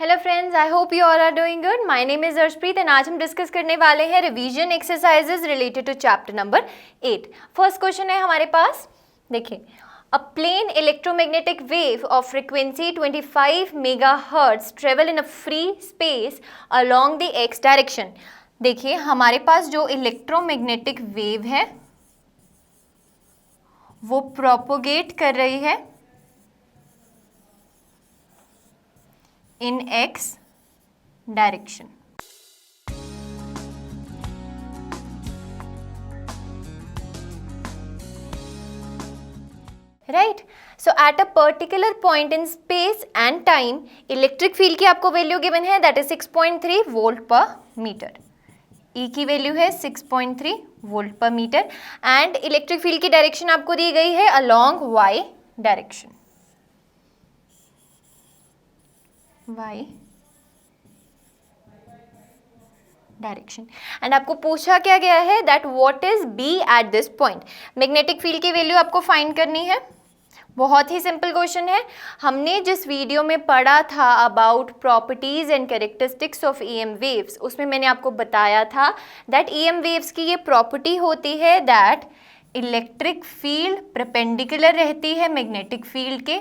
Hello friends, I hope you all are doing good. My name is Arshpreet and आज हम discuss करने वाले हैं revision exercises related to chapter number 8। First question है हमारे पास, देखिए, a plane electromagnetic wave of frequency 25 megahertz travel in a free space along the x direction. देखिए हमारे पास जो इलेक्ट्रोमैग्नेटिक वेव है वो प्रोपोगेट कर रही है in x direction. Right? So at a particular point in space and time, electric field की आपको वैल्यू गिवन है that is 6.3 वोल्ट पर मीटर. E की वैल्यू है 6.3 वोल्ट पर मीटर एंड इलेक्ट्रिक फील्ड की डायरेक्शन आपको दी गई है along y direction. y direction and आपको पूछा क्या गया है that what is b at this point. Magnetic field की वैल्यू आपको फाइंड करनी है. बहुत ही सिंपल क्वेश्चन है. हमने जिस वीडियो में पढ़ा था about properties and characteristics of EM waves, उसमें मैंने आपको बताया था दैट ईएम वेव्स की ये प्रॉपर्टी होती है दैट इलेक्ट्रिक फील्ड परपेंडिकुलर रहती है मैग्नेटिक फील्ड के,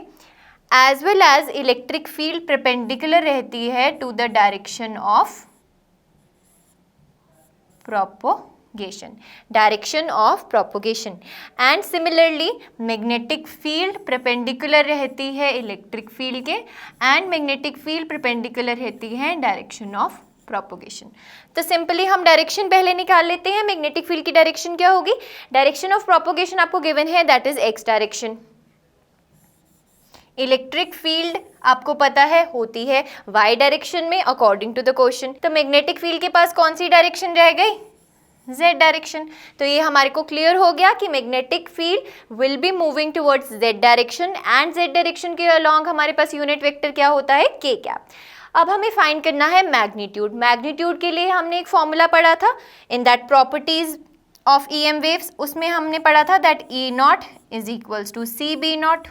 as well as electric field perpendicular रहती है to the direction of propagation, direction of propagation, and similarly magnetic field perpendicular रहती है electric field के and magnetic field perpendicular रहती है direction of propagation. तो सिंपली हम डायरेक्शन पहले निकाल लेते हैं. मैग्नेटिक फील्ड की डायरेक्शन क्या होगी? डायरेक्शन ऑफ प्रोपोगेशन आपको गिवन है that is x direction. Electric field आपको पता है होती है y डायरेक्शन में अकॉर्डिंग टू द क्वेश्चन. तो मैग्नेटिक फील्ड के पास कौन सी डायरेक्शन रह गई? z direction. तो ये हमारे को क्लियर हो गया कि magnetic field will be moving towards z direction and z direction के अलोंग हमारे पास यूनिट वेक्टर क्या होता है? k cap. अब हमें फाइंड करना है मैग्नीट्यूड. मैग्नीट्यूड के लिए हमने एक फॉर्मूला पढ़ा था in that properties of EM waves. उसमें हमने पढ़ा था that E naught is equals to C B naught.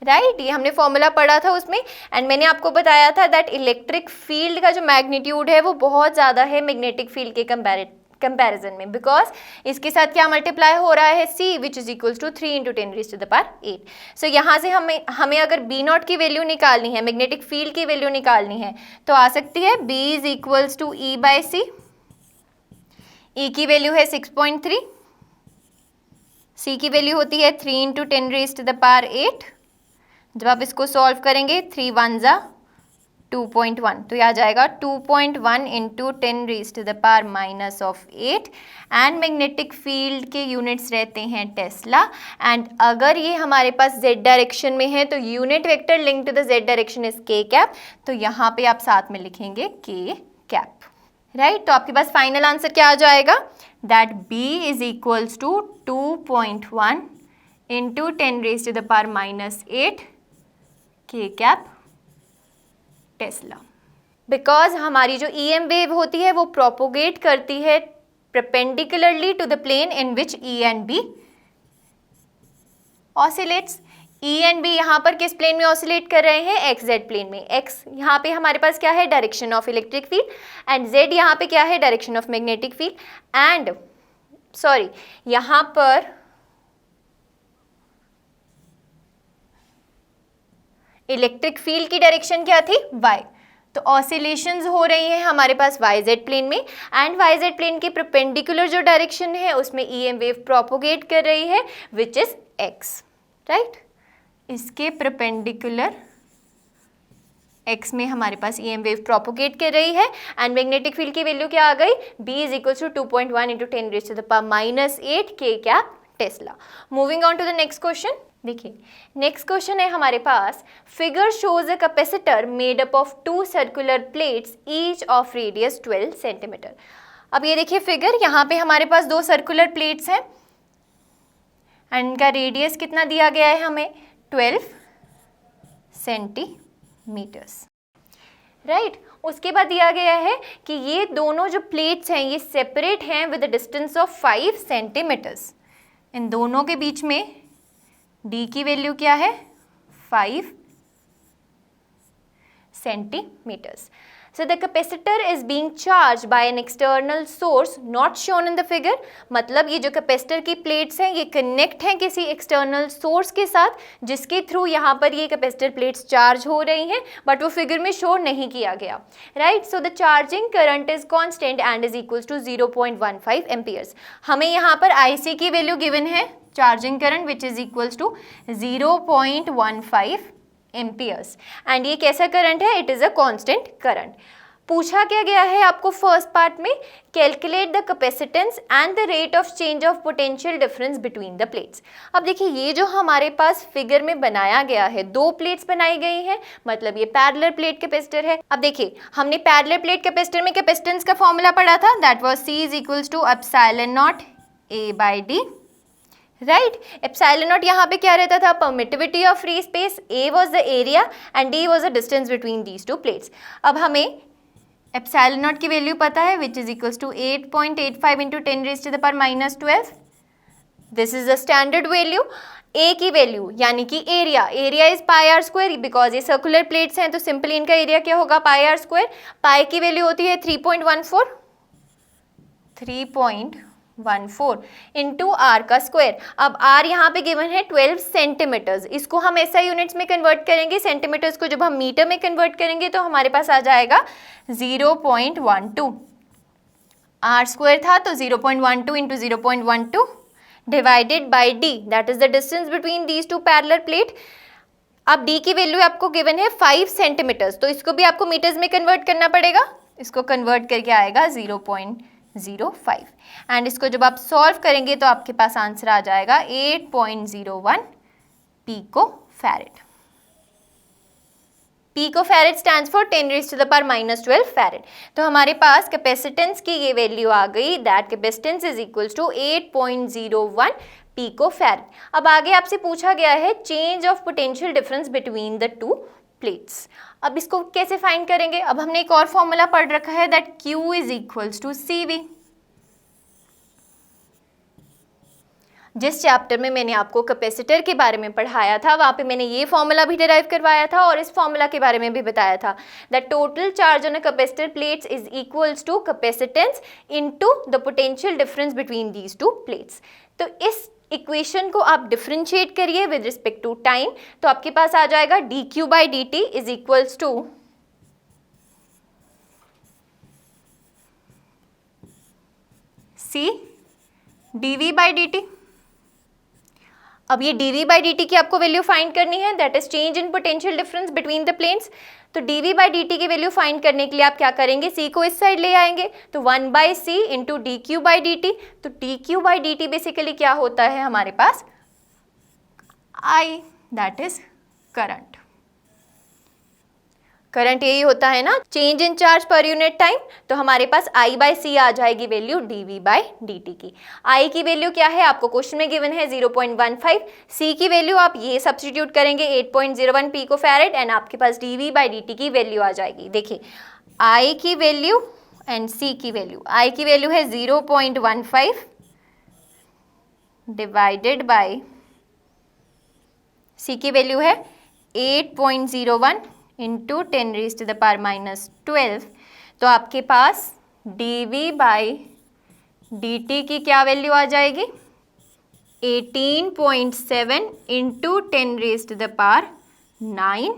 Right, ये हमने फॉर्मूला पढ़ा था उसमें एंड मैंने आपको बताया था दैट इलेक्ट्रिक फील्ड का जो मैग्नीट्यूड है वो बहुत ज़्यादा है मैग्नेटिक फील्ड के कंपैरिजन में, बिकॉज इसके साथ क्या मल्टीप्लाई हो रहा है? c which is equals to 3 × 10⁸. So यहाँ से हमें अगर b नॉट की वैल्यू निकालनी है, मैग्नेटिक फील्ड की वैल्यू निकालनी है, तो आ सकती है b is equals to e by C. e की वैल्यू है 6.3, c की वैल्यू होती है 3 × 10⁸. जब आप इसको सॉल्व करेंगे 3 1 जा 2.1, तो यह आ जाएगा 2.1 इंटू 10⁻⁻8 एंड मैग्नेटिक फील्ड के यूनिट्स रहते हैं टेस्ला. एंड अगर ये हमारे पास z डायरेक्शन में है तो unit vector link to the z direction is k cap. तो यहाँ पे आप साथ में लिखेंगे k कैप. राइट, तो आपके पास फाइनल आंसर क्या आ जाएगा? That b is equals to 2.1 into 10⁻⁻8 k cap tesla. Because हमारी जो ईएम वेव होती है वो प्रोपोगेट करती है perpendicularly to the plane in which E and B oscillates. E and B यहाँ पर किस प्लेन में ऑसिलेट कर रहे हैं? एक्स जेड प्लेन में. एक्स यहाँ पे हमारे पास क्या है? Direction of electric field and Z यहाँ पे क्या है? Direction of magnetic field. And sorry, यहाँ पर इलेक्ट्रिक फील्ड की डायरेक्शन क्या थी? y. तो ऑसिलेशंस हो रही हैं हमारे पास yz प्लेन में एंड yz प्लेन के परपेंडिकुलर जो डायरेक्शन है उसमें ईएम वेव प्रोपोगेट कर रही है विच इज x. राइट, इसके परपेंडिकुलर x में हमारे पास ईएम वेव प्रोपोगेट कर रही है एंड मैग्नेटिक फील्ड की वैल्यू क्या आ गई? b is equal to 2.1 into 10⁻⁻8 k cap tesla. Moving on to the next question. देखिए नेक्स्ट क्वेश्चन है हमारे पास. Figure shows a capacitor made up of 2 circular plates each of radius 12 centimetre. अब ये देखिए फिगर, यहाँ पे हमारे पास 2 सर्कुलर प्लेट्स हैं एंड इनका रेडियस कितना दिया गया है हमें? 12 सेंटीमीटर्स. राइट, उसके बाद दिया गया है कि ये दोनों जो प्लेट्स हैं ये सेपरेट हैं with the distance of 5 centimetres. इन दोनों के बीच में d की वैल्यू क्या है? 5 centimeters. So the capacitor is being charged by an external source not shown in the figure. मतलब ये जो कैपेसिटर की प्लेट्स हैं ये कनेक्ट हैं किसी एक्सटर्नल सोर्स के साथ जिसके थ्रू यहाँ पर ये कैपेसिटर प्लेट्स चार्ज हो रही हैं, बट वो फिगर में शो नहीं किया गया, right. So the charging current is constant and is equals to 0.15 amperes. हमें यहाँ पर IC की वैल्यू गिवन है, charging current which is equals to 0.15 amperes. And ये कैसा करंट है? It is a constant current. पूछा क्या गया है आपको फर्स्ट पार्ट में? Calculate the capacitance and the rate of change of potential difference between the plates. अब देखिए ये जो हमारे पास फिगर में बनाया गया है, दो प्लेट्स बनाई गई हैं, मतलब ये पैरेलल प्लेट कैपेसिटर है. अब देखिए हमने पैरेलल प्लेट कैपेसिटर में कैपेसिटेंस का फॉर्मूला पढ़ा था, that was C is equals to epsilon naught A/D, right. Epsilon naught यहाँ पे क्या रहता था? Permittivity of free space, A was the area and D was the distance between these two plates. अब हमें एप्सिलॉन नॉट की value पता है which is equals to 8.85 into 10⁻⁻². This is the standard value. A की value यानी कि area is πr², because ये circular plates हैं तो सिंपली इनका एरिया क्या होगा? πr². पाई की वैल्यू होती है 3.14 इंटू आर का स्क्वायर. अब आर यहाँ पे गिवन है 12 सेंटीमीटर्स. इसको हम ऐसा यूनिट्स में कन्वर्ट करेंगे, सेंटीमीटर्स को जब हम मीटर में कन्वर्ट करेंगे तो हमारे पास आ जाएगा 0.12. आर स्क्वायर था तो 0.12 into 0.12 divided by D, that is the distance between these to parallel plate. अब डी की वैल्यू आपको गिवन है 5 सेंटीमीटर्स, तो इसको भी आपको मीटर्स में कन्वर्ट करना पड़ेगा. इसको कन्वर्ट करके आएगा 0.05 एंड इसको जब आप सॉल्व करेंगे तो आपके पास आंसर आ जाएगा 8.01 picofarad. Picofarad stands for 10⁻⁻12 farad. तो हमारे पास कैपेसिटेंस की ये वैल्यू आ गई, that capacitance is equals to 8.01 picofarad. अब आगे आपसे पूछा गया है change of potential difference between the two plates. अब इसको कैसे फाइंड करेंगे? अब हमने एक और फॉर्मूला पढ़ रखा है, that Q is equals to CV. जिस चैप्टर में मैंने आपको कैपेसिटर के बारे में पढ़ाया था वहाँ पे मैंने ये फॉर्मूला भी डिराइव करवाया था और इस फॉर्मूला के बारे में भी बताया था, that total charge on a capacitor plates is equals to capacitance into the potential difference between these two plates. तो इस इक्वेशन को आप डिफरेंशिएट करिए विद रिस्पेक्ट टू टाइम, तो आपके पास आ जाएगा dQ/dt is equals to C dV/dt. अब ये dV/dt की आपको वैल्यू फाइंड करनी है, that is change in potential difference between the planes. तो dV/dt की वैल्यू फाइंड करने के लिए आप क्या करेंगे? C को इस साइड ले आएंगे तो 1/c इंटू dQ/dt. तो dQ/dt बेसिकली क्या होता है हमारे पास? I, that is current. Current यही होता है ना, change in charge per unit time. तो हमारे पास I/C आ जाएगी वैल्यू dV/dt की. I की वैल्यू क्या है? आपको क्वेश्चन में गिवन है 0.15. C की वैल्यू आप ये सब्स्टिट्यूट करेंगे 8.01 पिकोफैरेड एंड आपके पास dV/dt की वैल्यू आ जाएगी. देखिए I की वैल्यू एंड C की वैल्यू. I की वैल्यू है 0.15 डिवाइडेड बाय C की वैल्यू है 8.01 इंटू 10⁻⁻12. तो आपके पास dV/dt की क्या वैल्यू आ जाएगी? 18.7 इंटू 10⁻⁹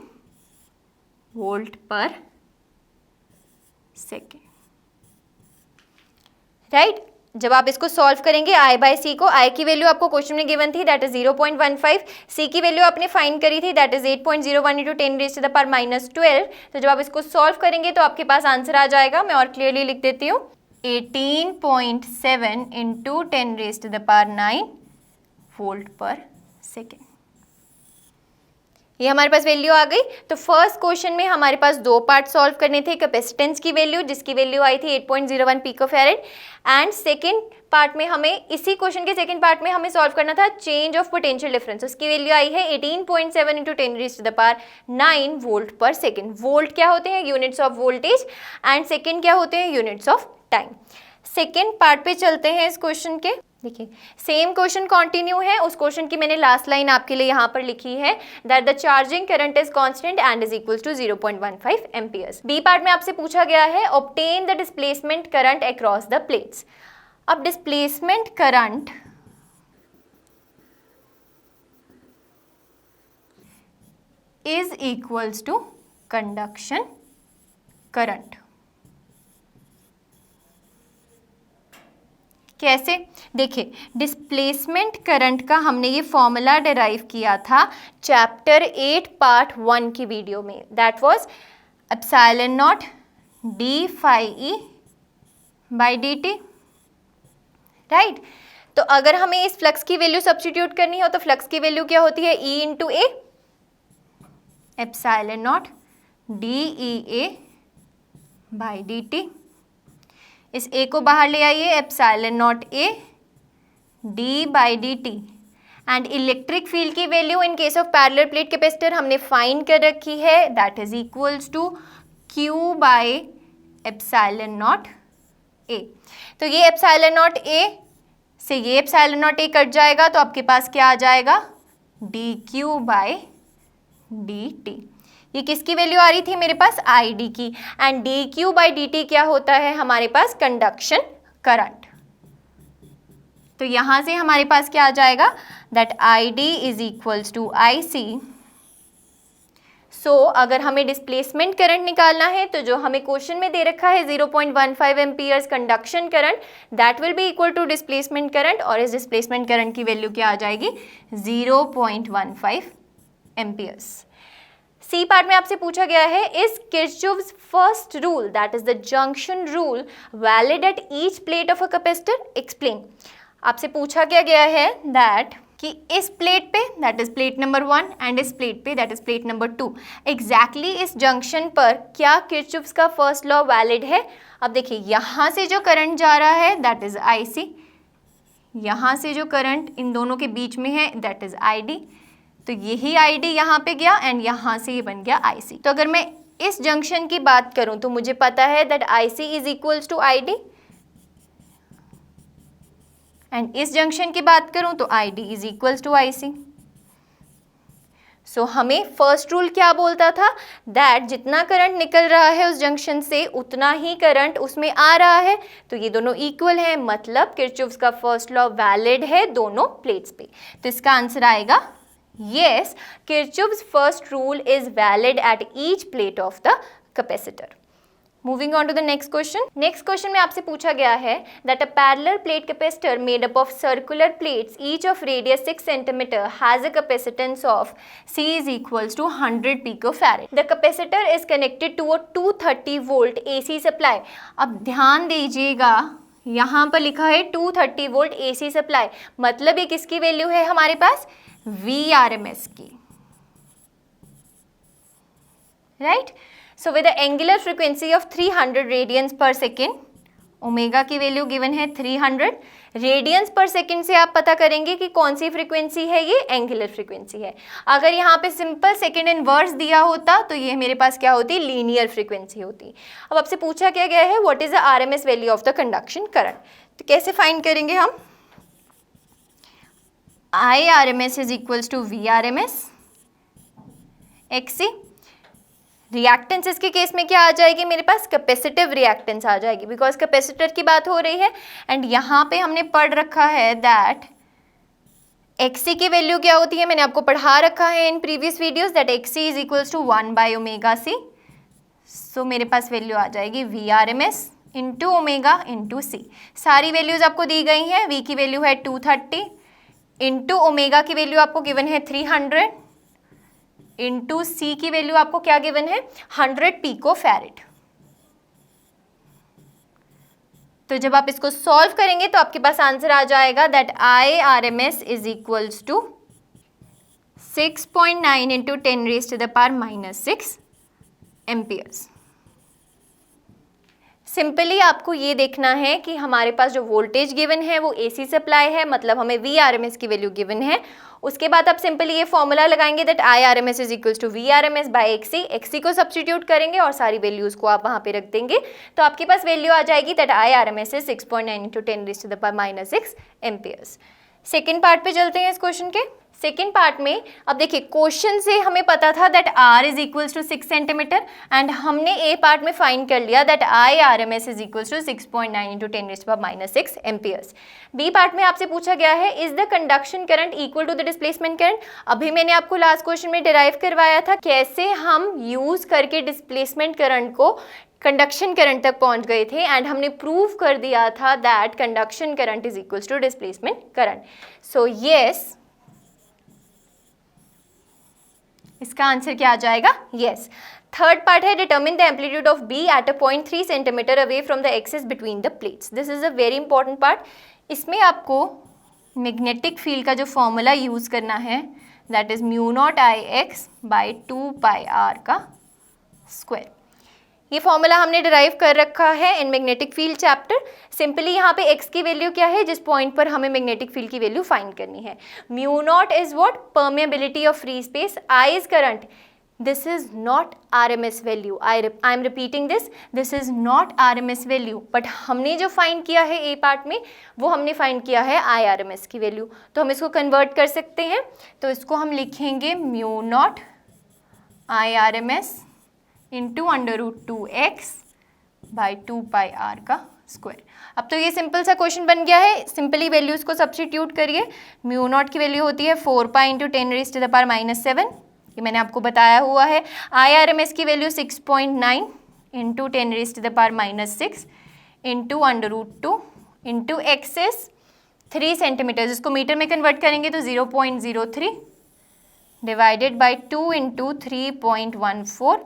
वोल्ट पर सेकेंड, राइट. जब आप इसको सॉल्व करेंगे I/C को, I की वैल्यू आपको क्वेश्चन में गिवन थी, दैट इज 0.15. C की वैल्यू आपने फाइंड करी थी, दैट इज 8.01 इंटू 10⁻⁻12. तो जब आप इसको सॉल्व करेंगे तो आपके पास आंसर आ जाएगा. मैं और क्लियरली लिख देती हूँ, 18.7 इंटू 10⁻⁹ वोल्ट पर सेकेंड. ये हमारे पास वैल्यू आ गई. तो फर्स्ट क्वेश्चन में हमारे पास दो पार्ट सॉल्व करने थे, कैपेसिटेंस की वैल्यू जिसकी वैल्यू आई थी 8.01 पिकोफैरेड, एंड सेकंड पार्ट में हमें इसी क्वेश्चन के सेकंड पार्ट में हमें सॉल्व करना था चेंज ऑफ पोटेंशियल डिफरेंस. उसकी वैल्यू आई है 18.7 इंटू 10⁻⁹ वोल्ट पर सेकेंड. वोल्ट क्या होते हैं? Units of voltage, and second क्या होते हैं? Units of time. Second part पे चलते हैं इस क्वेश्चन के. देखिए सेम क्वेश्चन कंटिन्यू है, उस क्वेश्चन की मैंने लास्ट लाइन आपके लिए यहाँ पर लिखी है that the charging current is constant and is equal to 0.15 amperes. B part में आपसे पूछा गया है obtain the displacement current across the plates. अब displacement current is equals to conduction current. कैसे? देखिए डिस्प्लेसमेंट करंट का हमने ये फॉर्मूला डिराइव किया था चैप्टर 8 पार्ट 1 की वीडियो में, that was epsilon naught D phi E by D T, right. तो अगर हमें इस फ्लक्स की वैल्यू सब्स्टिट्यूट करनी हो तो फ्लक्स की वैल्यू क्या होती है? E into A, epsilon naught D E A by D T. इस ए को बाहर ले आइए, epsilon naught A D by D T. And electric field की value in case of parallel plate capacitor हमने फाइंड कर रखी है, that is equals to Q by epsilon naught A. तो ये एप्सिलॉन नॉट ए से ये एप्सिलॉन नॉट ए cut जाएगा तो आपके पास क्या आ जाएगा? D Q by D T. ये किसकी वैल्यू आ रही थी मेरे पास? आई डी की। And D Q by D T क्या होता है हमारे पास? Conduction current. तो यहां से हमारे पास क्या आ जाएगा? That I D is equals to I C. So अगर हमें डिस्प्लेसमेंट करंट निकालना है तो जो हमें क्वेश्चन में दे रखा है 0.15 amperes conduction current, that will be equal to displacement current. और इस डिस्प्लेसमेंट करंट की वैल्यू क्या आ जाएगी? 0.15 एम्पियर्स। सी पार्ट में आपसे पूछा गया है is Kirchhoff's first rule that is the junction rule valid at each plate of a capacitor? Explain. आपसे पूछा क्या गया है दैट कि इस प्लेट पे that is plate number 1 and इस प्लेट पे that is plate number 2 exactly इस जंक्शन पर क्या किरचॉफ्स का फर्स्ट लॉ वैलिड है? अब देखिए यहाँ से जो करंट जा रहा है दैट इज आई सी, यहाँ से जो करंट इन दोनों के बीच में है दैट इज आई डी। तो यही आई डी यहाँ पे गया एंड यहाँ से ये बन गया आई सी। तो अगर मैं इस जंक्शन की बात करूँ तो मुझे पता है that I C is equals to I D, and इस जंक्शन की बात करूँ तो I D is equals to I C. So हमें फर्स्ट रूल क्या बोलता था? दैट जितना करंट निकल रहा है उस जंक्शन से उतना ही करंट उसमें आ रहा है, तो ये दोनों इक्वल है, मतलब किरचॉफ्स का फर्स्ट लॉ वैलिड है दोनों प्लेट्स पे। तो इसका आंसर आएगा yes, Kirchhoff's first rule is valid at each plate of the capacitor. Moving on to the next question. Next question में आपसे पूछा गया है that a parallel plate capacitor made up of circular plates each of radius 6 cm has a capacitance of C is equals to 100 picofarad. The capacitor is connected to a 230 volt AC supply. अब ध्यान दीजिएगा यहाँ पर लिखा है 230 volt AC supply, मतलब ये किसकी वैल्यू है हमारे पास? VRMS की, right. So with the angular frequency of 300 radiance पर सेकेंड, ओमेगा की वैल्यू गिवन है 300 रेडियंस पर सेकेंड से आप पता करेंगे कि कौन सी फ्रीक्वेंसी है, ये एंगुलर फ्रीक्वेंसी है। अगर यहाँ पे सिंपल सेकेंड इनवर्स दिया होता तो ये मेरे पास क्या होती? लीनियर फ्रीक्वेंसी होती। अब आपसे पूछा क्या गया है what is the RMS value of the conduction current? तो कैसे फाइंड करेंगे हम? IRMS is equals to VRMS XC। Reactance इसके केस में क्या आ जाएगी मेरे पास? कैपेसिटिव रिएक्टेंस आ जाएगी, बिकॉज कैपेसिटर की बात हो रही है। एंड यहाँ पे हमने पढ़ रखा है दैट XC की वैल्यू क्या होती है, मैंने आपको पढ़ा रखा है in previous videos, that XC is equals to 1 by omega C. So मेरे पास वैल्यू आ जाएगी VRMS into omega into C. सारी वैल्यूज आपको दी गई हैं। V की वैल्यू है 230 इंटू ओमेगा की वैल्यू आपको गिवन है 300 इंटू सी की वैल्यू आपको क्या गिवन है? 100 पिकोफैरेड। तो जब आप इसको सॉल्व करेंगे तो आपके पास आंसर आ जाएगा that IRMS is equals to 6.9 into 10 rays to the power -6 amperes. Simply आपको ये देखना है कि हमारे पास जो वोल्टेज गिवन है वो AC सप्लाई है, मतलब हमें VRMS की वैल्यू गिवन है उसके बाद आप सिंपली ये फॉर्मूला लगाएंगे that I R M S is equals to V R M S by X C, X C को सब्सटीट्यूट करेंगे और सारी वैल्यूज़ को आप वहाँ पे रख देंगे, तो आपके पास वैल्यू आ जाएगी that I R M S is 6.9 into 10⁻⁻6 amperes. Second part पे चलते हैं इस क्वेश्चन के। सेकेंड पार्ट में अब देखिए क्वेश्चन से हमें पता था that r is equals to 6 centimetre and हमने ए पार्ट में फाइंड कर लिया that I R M S is equals to 6.9 into 10⁻⁻6 amperes. B part में आपसे पूछा गया है is the conduction current equal to the displacement current. अभी मैंने आपको लास्ट क्वेश्चन में डिराइव करवाया था कैसे हम यूज करके डिस्प्लेसमेंट करंट को कंडक्शन करंट तक पहुंच गए थे एंड हमने प्रूव कर दिया था that conduction current is equals to displacement current. So yes, इसका आंसर क्या आ जाएगा? यस। थर्ड पार्ट है determine the amplitude of B at a point 3 centimetre away from the axis between the plates. This is a very important part. इसमें आपको magnetic field का जो formula use करना है that is mu naught I X by 2 pi R का square. ये formula हमने derive कर रखा है in magnetic field chapter. Simply यहाँ पे x की वैल्यू क्या है जिस पॉइंट पर हमें मैग्नेटिक फील्ड की वैल्यू फाइंड करनी है। Mu naught is what? Permeability of free space. I is current. This is not RMS value. I am repeating this is not RMS value, but हमने जो फाइंड किया है ए part में वो हमने फाइंड किया है IRMS की वैल्यू। तो हम इसको कन्वर्ट कर सकते हैं, तो इसको हम लिखेंगे mu naught IRMS into √2x by 2 pi R का स्क्वायर। अब तो ये सिंपल सा क्वेश्चन बन गया है। सिंपली वैल्यूज को सब्स्टिट्यूट करिए। म्यू नॉट की वैल्यू होती है 4 पाई इंटू 10⁻⁻7, ये मैंने आपको बताया हुआ है। IRMS की value 6.9 into 10⁻⁻6 into √2 into x is 3 centimetre, इसको मीटर में कन्वर्ट करेंगे तो 0.03 डिवाइडेड बाई 2 इंटू 3.14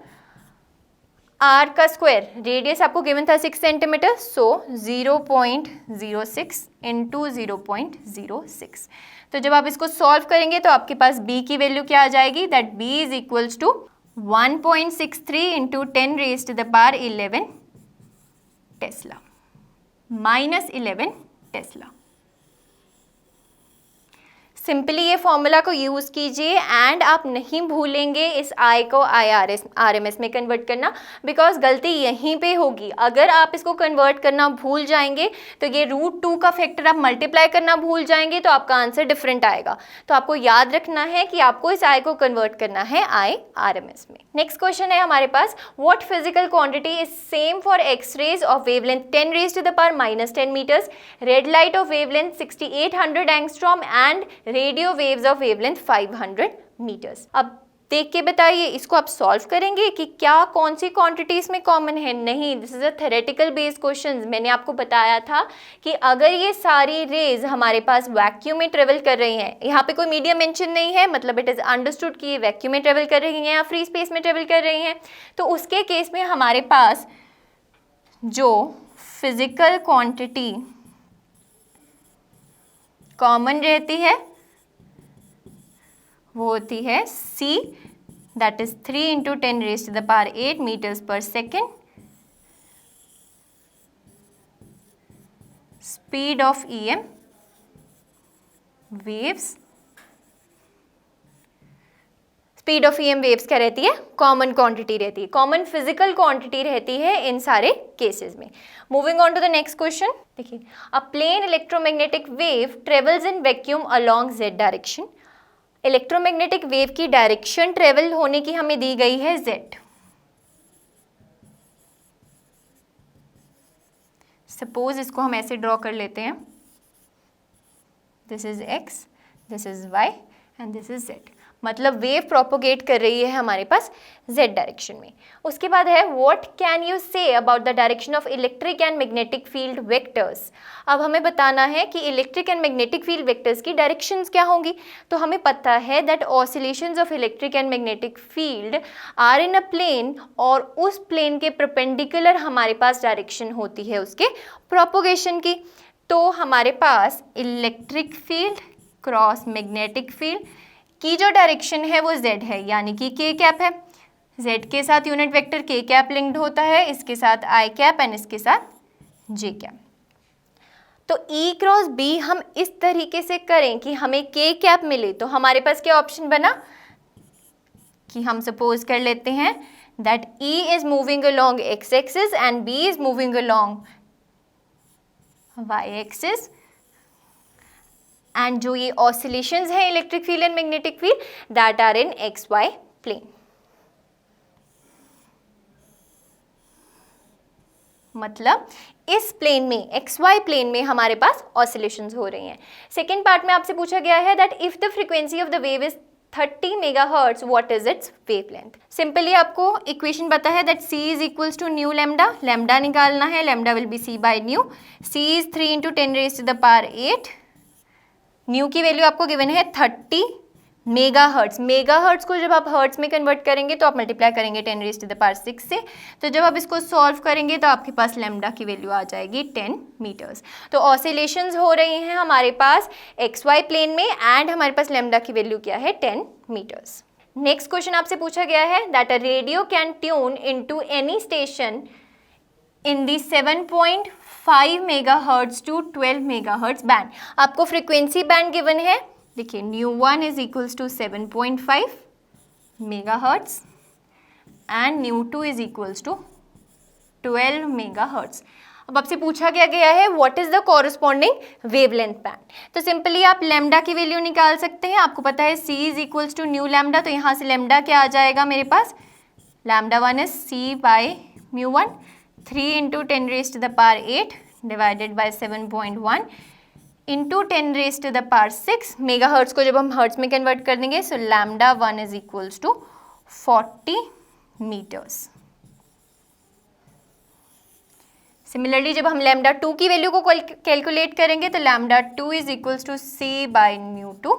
आर का स्क्वायर। रेडियस आपको गिवन था 6 सेंटीमीटर, सो 0.06 इंटू 0.06। तो जब आप इसको सॉल्व करेंगे तो आपके पास b की वैल्यू क्या आ जाएगी that b is equals to 1.63 into 10⁻11 tesla -11 tesla. Simply ये फॉर्मूला को यूज़ कीजिए एंड आप नहीं भूलेंगे इस I को IRMS में कन्वर्ट करना, बिकॉज गलती यहीं पे होगी। अगर आप इसको कन्वर्ट करना भूल जाएंगे तो ये √2 का फैक्टर आप मल्टीप्लाई करना भूल जाएंगे तो आपका आंसर डिफरेंट आएगा। तो आपको याद रखना है कि आपको इस I को कन्वर्ट करना है IRMS में। नेक्स्ट क्वेश्चन है हमारे पास, what physical quantity is same for X rays of wavelength 10⁻⁻10 metres, red light of wavelength 6800 angstrom and radio waves of wavelength 500 metres. अब देख के बताइए इसको आप सॉल्व करेंगे कि क्या कौन सी क्वांटिटीज में कॉमन है? नहीं, this is a theoretical based question. मैंने आपको बताया था कि अगर ये सारी रेज हमारे पास वैक्यूम में ट्रेवल कर रही हैं, यहाँ पे कोई मीडियम मेंशन नहीं है, मतलब इट इज अंडरस्टूड कि ये वैक्यूम में ट्रेवल कर रही हैं या फ्री स्पेस में ट्रेवल कर रही हैं, तो उसके केस में हमारे पास जो फिजिकल क्वांटिटी कॉमन रहती है वो होती है c, that is 3 into 10⁸ metres per second, speed of EM waves. Speed of EM waves क्या रहती है? कॉमन क्वांटिटी रहती है, कॉमन फिजिकल क्वांटिटी रहती है इन सारे केसेस में। Moving on to the next question, देखिए, a plane electromagnetic wave travels in vacuum along z direction. Electromagnetic wave की डायरेक्शन ट्रेवल होने की हमें दी गई है z। सपोज इसको हम ऐसे ड्रॉ कर लेते हैं, this is x, this is y and this is z। मतलब वेव प्रोपोगेट कर रही है हमारे पास z डायरेक्शन में। उसके बाद है what can you say about the direction of electric and magnetic field vectors. अब हमें बताना है कि electric and magnetic field vectors की डायरेक्शंस क्या होंगी। तो हमें पता है that oscillations of electric and magnetic field are in a plane, और उस प्लेन के परपेंडिकुलर हमारे पास डायरेक्शन होती है उसके प्रोपोगेशन की। तो हमारे पास electric field cross magnetic field की जो डायरेक्शन है वो z है, यानी कि k कैप है। z के साथ unit vector k cap linked होता है, इसके साथ i कैप एंड इसके साथ j कैप। तो E क्रॉस B हम इस तरीके से करें कि हमें K कैप मिले, तो हमारे पास क्या ऑप्शन बना कि हम सपोज कर लेते हैं that E is moving along x axis and B is moving along y axis, and जो ये ऑसिलेशंस है electric field and magnetic field that are in X Y plane. मतलब इस प्लेन में एक्स वाई प्लेन में हमारे पास oscillations हो रही हैं। सेकेंड पार्ट में आपसे पूछा गया है that if the frequency of the wave is 30 megahertz what is its wavelength. Simply आपको इक्वेशन पता है that c is equals to nu lambda, lambda निकालना है, lambda will be c by nu, c is 3 into 10 rays to the power 8, nu की value आपको given है 30 megahertz. Megahertz को जब आप हर्ट्ज में कन्वर्ट करेंगे तो आप मल्टीप्लाई करेंगे 10 रेज़ टू द पावर 6 से, तो जब आप इसको सॉल्व करेंगे तो आपके पास लैम्डा की वैल्यू आ जाएगी 10 मीटर्स। तो ऑसिलेशंस हो रही हैं हमारे पास एक्स वाई प्लेन में एंड हमारे पास लैम्डा की वैल्यू क्या है 10 मीटर्स। नेक्स्ट क्वेश्चन आपसे पूछा गया है that a radio can tune into any station in the 7.5 megahertz to 12 megahertz band. आपको फ्रीक्वेंसी बैंड गिवन है, देखिए nu is equals to 7.5 megahertz and nu is equals to 12 megahertz. अब आपसे पूछा गया है what is the corresponding wavelength band. तो simply आप लैम्डा की वैल्यू निकाल सकते हैं, आपको पता है c is equals to nu lambda, तो यहाँ से लैम्डा क्या आ जाएगा मेरे पास, lambda 1 is c by mu 1, 3 into 10 rays to the power 8 divided by 7.1 into 10 rays to the power 6 megahertz को जब हम हर्ट्ज में कन्वर्ट कर देंगे so lambda 1 is equals to 40 metres. Similarly जब हम लैम्डा 2 की वैल्यू को कैलकुलेट करेंगे तो lambda 2 is equals to c by nu 2,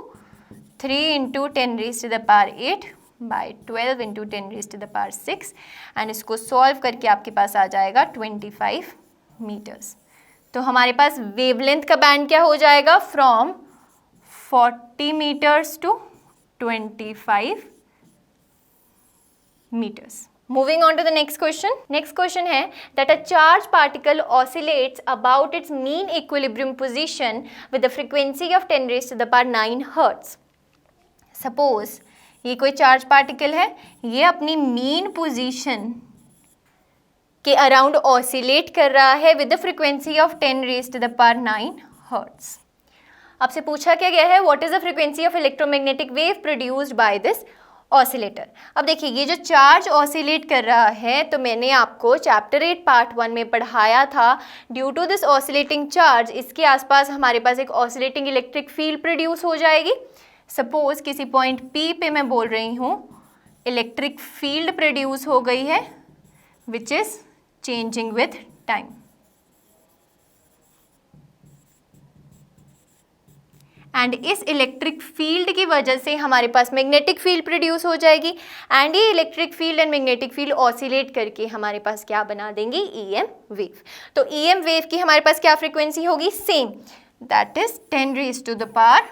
3 into 10 rays to the power 8 by 12 into 10 rays to the power 6 and इसको सॉल्व करके आपके पास आ जाएगा 25 मीटर्स। तो हमारे पास वेवलेंथ का बैंड क्या हो जाएगा, from 40 metres to 25 metres. Moving on to the next question. Next question है that a charged particle oscillates about its mean equilibrium position with the frequency of 10 raised to the power 9 hertz. Suppose ये कोई charge particle है, ये अपनी mean position के around oscillate कर रहा है with the frequency of 10 rays to the power 9 hertz. आपसे पूछा क्या गया है what is the frequency of electromagnetic wave produced by this oscillator. अब देखिए ये जो चार्ज ऑसिलेट कर रहा है तो मैंने आपको चैप्टर 8 पार्ट 1 में पढ़ाया था, due to this oscillating charge इसके आसपास हमारे पास एक ऑसिलेटिंग इलेक्ट्रिक फील्ड प्रोड्यूस हो जाएगी। सपोज किसी पॉइंट P पे मैं बोल रही हूँ इलेक्ट्रिक फील्ड प्रोड्यूस हो गई है which is changing with time, and इस इलेक्ट्रिक फील्ड की वजह से हमारे पास मैग्नेटिक फील्ड प्रोड्यूस हो जाएगी एंड ये electric field and magnetic field oscillate करके हमारे पास क्या बना देंगी, EM वेव। तो EM वेव की हमारे पास क्या फ्रीक्वेंसी होगी, same, that is 10 rays to the power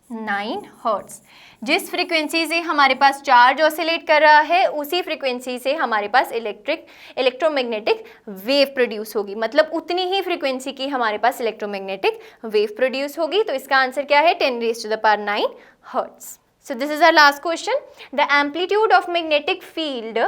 9 hertz. जिस फ्रीक्वेंसी से हमारे पास चार्ज ऑसिलेट कर रहा है उसी फ्रीक्वेंसी से हमारे पास इलेक्ट्रोमैग्नेटिक वेव प्रोड्यूस होगी, मतलब उतनी ही फ्रीक्वेंसी की हमारे पास इलेक्ट्रोमैग्नेटिक वेव प्रोड्यूस होगी। तो इसका आंसर क्या है, 10 rays to the power 9 hertz. So this is our last question. The amplitude of magnetic field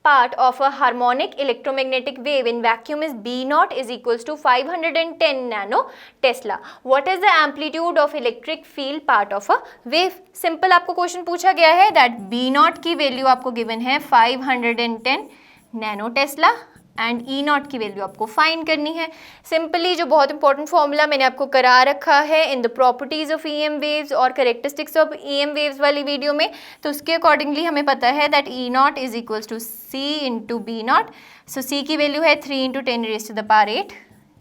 part of a harmonic electromagnetic wave in vacuum is B naught is equals to 510 nano Tesla. What is the amplitude of electric field part of a wave? Simple आपको question पूछा गया है that B naught की value आपको given है 510 nano Tesla and E not की value आपको find करनी है। सिंपली जो बहुत इंपॉर्टेंट फॉर्मूला मैंने आपको करा रखा है in the properties of EM waves और करेक्टरिस्टिक्स ऑफ EM वेव्स वाली वीडियो में, तो उसके अकॉर्डिंगली हमें पता है that E naught is equals to C into B naught. So C की वैल्यू है 3 into 10 rays to the power 8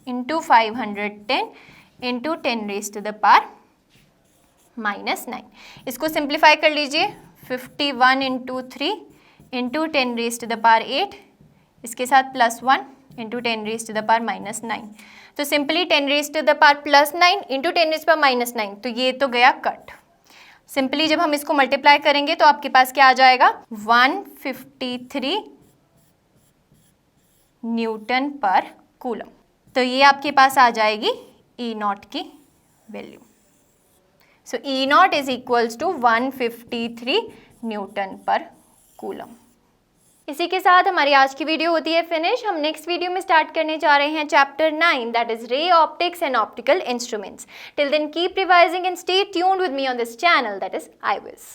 into 510 into 10 rays to the power -9। इसको सिंप्लीफाई कर लीजिए, 51 into 3 into 10 rays to the power 8, इसके साथ +1 into 10 rays to the power -9। तो simply 10 rays to the power +9 into 10 rays to the power -9, तो ये तो गया कट। सिंपली जब हम इसको मल्टीप्लाई करेंगे तो आपके पास क्या आ जाएगा, 153 न्यूटन पर कूलम। तो ये आपके पास आ जाएगी ई नॉट की वैल्यू। So E naught is equals to 153 newton per coulomb. इसी के साथ हमारी आज की वीडियो होती है फिनिश। हम नेक्स्ट वीडियो में स्टार्ट करने जा रहे हैं chapter 9 that is ray optics and optical instruments. Till then keep revising and stay tuned with me on this channel that is IWIS।